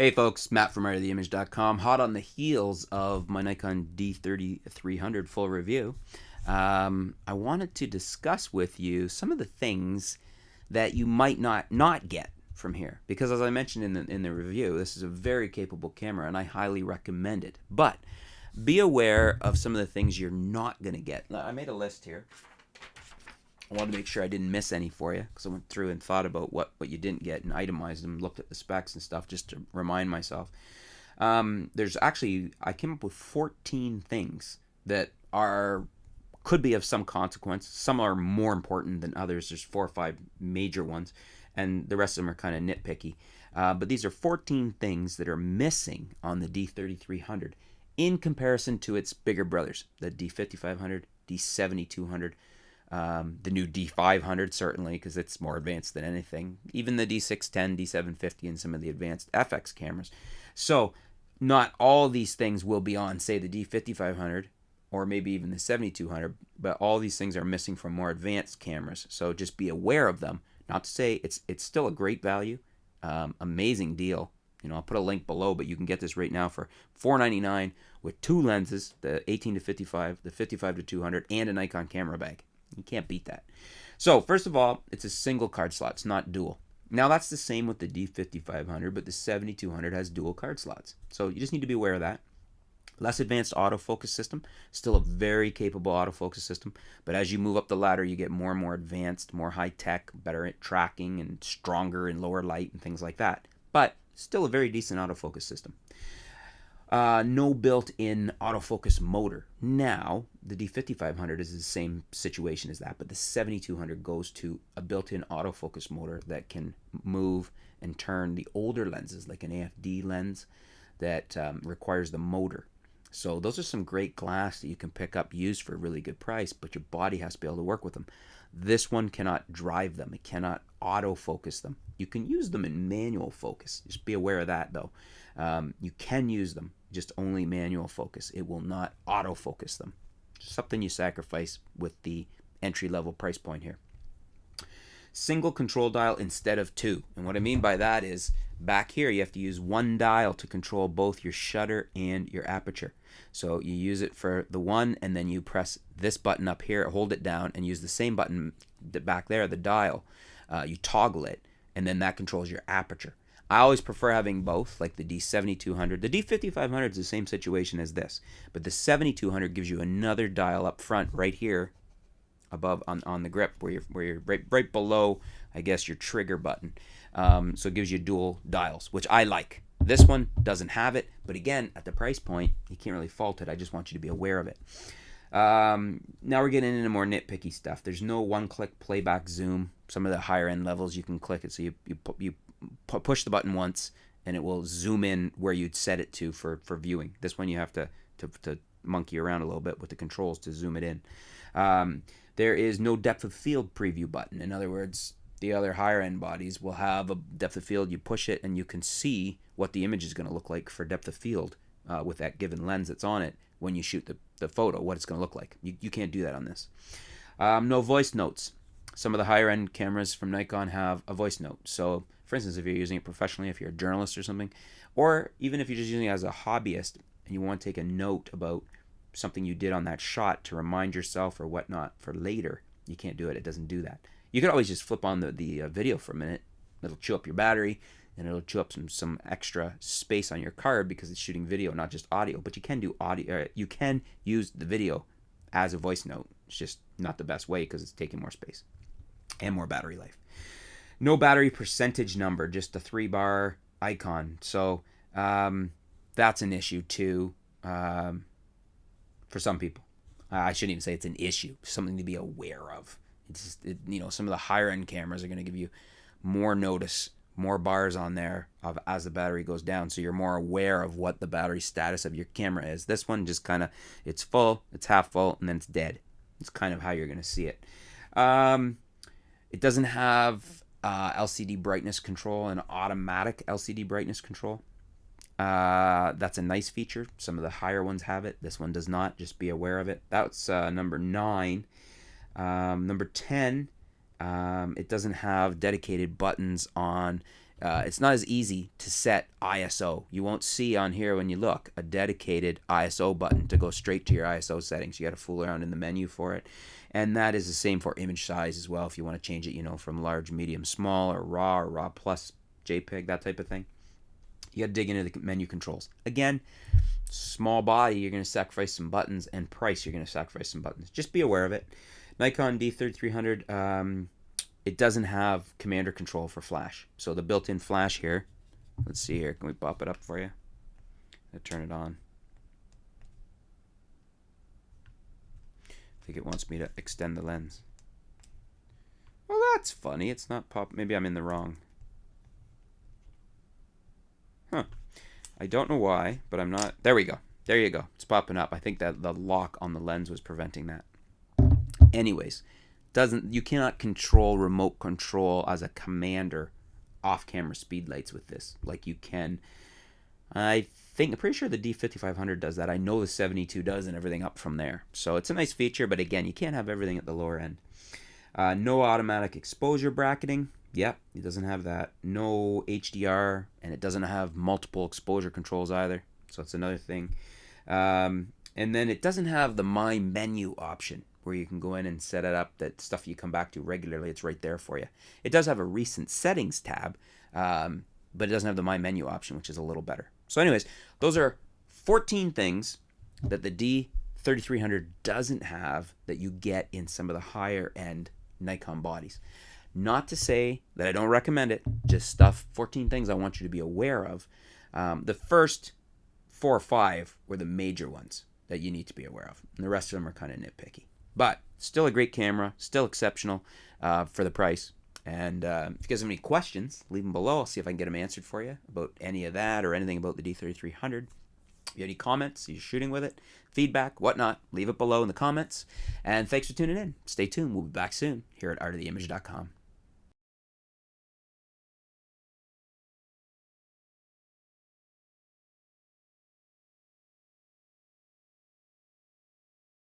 Hey folks, Matt from RTheImage.com. Hot on the heels of my Nikon D3300 full review. I wanted to discuss with you some of the things that you might not get from here, because as I mentioned in the review, this is a very capable camera and I highly recommend it. But be aware of some of the things you're not going to get. I made a list here. I wanted to make sure I didn't miss any for you, because I went through and thought about what you didn't get and itemized them, looked at the specs and stuff just to remind myself. There's actually, I came up with 14 things that could be of some consequence. Some are more important than others. There's 4 or 5 major ones, and the rest of them are kind of nitpicky. But these are 14 things that are missing on the D3300 in comparison to its bigger brothers, the D5500, D7200, the new D500 certainly, because it's more advanced than anything. Even the D610, D750, and some of the advanced FX cameras. So not all these things will be on, say, the D5500 or maybe even the 7200, but all these things are missing from more advanced cameras. So just be aware of them. Not to say it's still a great value, amazing deal. I'll put a link below, but you can get this right now for $499 with 2 lenses, the 18 to 55, the 55 to 200, and a Nikon camera bag. You can't beat that. So first of all, it's a single card slot. It's not dual. Now that's the same with the D5500, but the 7200 has dual card slots. So you just need to be aware of that. Less advanced autofocus system. Still a very capable autofocus system. But as you move up the ladder, you get more and more advanced, more high-tech, better at tracking, and stronger in lower light and things like that. But still a very decent autofocus system. No built-in autofocus motor. Now, the D5500 is the same situation as that, but the 7200 goes to a built-in autofocus motor that can move and turn the older lenses, like an AFD lens, that requires the motor. So those are some great glass that you can pick up, used for a really good price, but your body has to be able to work with them. This one cannot drive them. It cannot autofocus them. You can use them in manual focus. Just be aware of that, though. You can use them, just only manual focus. It will not autofocus them. Something you sacrifice with the entry-level price point here. Single control dial instead of 2. And what I mean by that is, back here you have to use 1 dial to control both your shutter and your aperture. So you use it for the one, and then you press this button up here, hold it down, and use the same button back there, the dial. You toggle it, and then that controls your aperture. I always prefer having both, like the D7200. The D5500 is the same situation as this, but the 7200 gives you another dial up front right here above on the grip, where you're right below, I guess, your trigger button. So it gives you dual dials, which I like. This one doesn't have it, but again, at the price point, you can't really fault it. I just want you to be aware of it. Now we're getting into more nitpicky stuff. There's no one-click playback zoom. Some of the higher-end levels, you can click it, so you push the button once, and it will zoom in where you'd set it to for viewing. This one you have to monkey around a little bit with the controls to zoom it in. There is no depth of field preview button. In other words, the other higher end bodies will have a depth of field. You push it and you can see what the image is going to look like for depth of field with that given lens that's on it when you shoot the photo, what it's going to look like. You can't do that on this. No voice notes. Some of the higher end cameras from Nikon have a voice note. So for instance, if you're using it professionally, if you're a journalist or something, or even if you're just using it as a hobbyist and you want to take a note about something you did on that shot to remind yourself or whatnot for later, you can't do it. It doesn't do that. You could always just flip on the video for a minute. It'll chew up your battery, and it'll chew up some extra space on your card because it's shooting video, not just audio. But you can do audio. You can use the video as a voice note. It's just not the best way because it's taking more space and more battery life. No battery percentage number, just a 3-bar icon. So that's an issue too for some people. I shouldn't even say it's an issue. Something to be aware of. It's just, some of the higher end cameras are going to give you more notice, more bars on there as the battery goes down, so you're more aware of what the battery status of your camera is. This one just kind of, it's full, it's half full, and then it's dead. It's kind of how you're going to see it. It doesn't have LCD brightness control and automatic LCD brightness control. That's a nice feature. Some of the higher ones have it. This one does not. Just be aware of it. That's number 9. Number 10, it doesn't have dedicated buttons on It's not as easy to set ISO. You won't see on here when you look a dedicated ISO button to go straight to your ISO settings. You got to fool around in the menu for it. And that is the same for image size as well. If you want to change it, you know, from large, medium, small, or raw plus JPEG, that type of thing. You got to dig into the menu controls. Again, small body, you're going to sacrifice some buttons, and price, you're going to sacrifice some buttons. Just be aware of it. Nikon D3300, it doesn't have commander control for flash. So the built-in flash here, let's see here, can we pop it up for you? Turn it on. I think it wants me to extend the lens. Well, that's funny. It's not pop. Maybe I'm in the wrong. Huh. I don't know why, but I'm not. There we go. There you go. It's popping up. I think that the lock on the lens was preventing that. Anyways, you cannot control remote control as a commander off-camera speed lights with this like you can. I'm pretty sure the D5500 does that. I know the 72 does, and everything up from there. So it's a nice feature, but again, you can't have everything at the lower end. No automatic exposure bracketing. Yep, it doesn't have that. No HDR, and it doesn't have multiple exposure controls either. So it's another thing. And then it doesn't have the My Menu option, where you can go in and set it up, that stuff you come back to regularly. It's right there for you. It does have a recent settings tab, but it doesn't have the My Menu option, which is a little better. So anyways, those are 14 things that the D3300 doesn't have that you get in some of the higher end Nikon bodies. Not to say that I don't recommend it, just 14 things I want you to be aware of. The first 4 or 5 were the major ones that you need to be aware of, and the rest of them are kind of nitpicky. But still a great camera, still exceptional for the price. And if you guys have any questions, leave them below. I'll see if I can get them answered for you about any of that or anything about the D3300. If you have any comments, you're shooting with it, feedback, whatnot, leave it below in the comments. And thanks for tuning in. Stay tuned. We'll be back soon here at artoftheimage.com.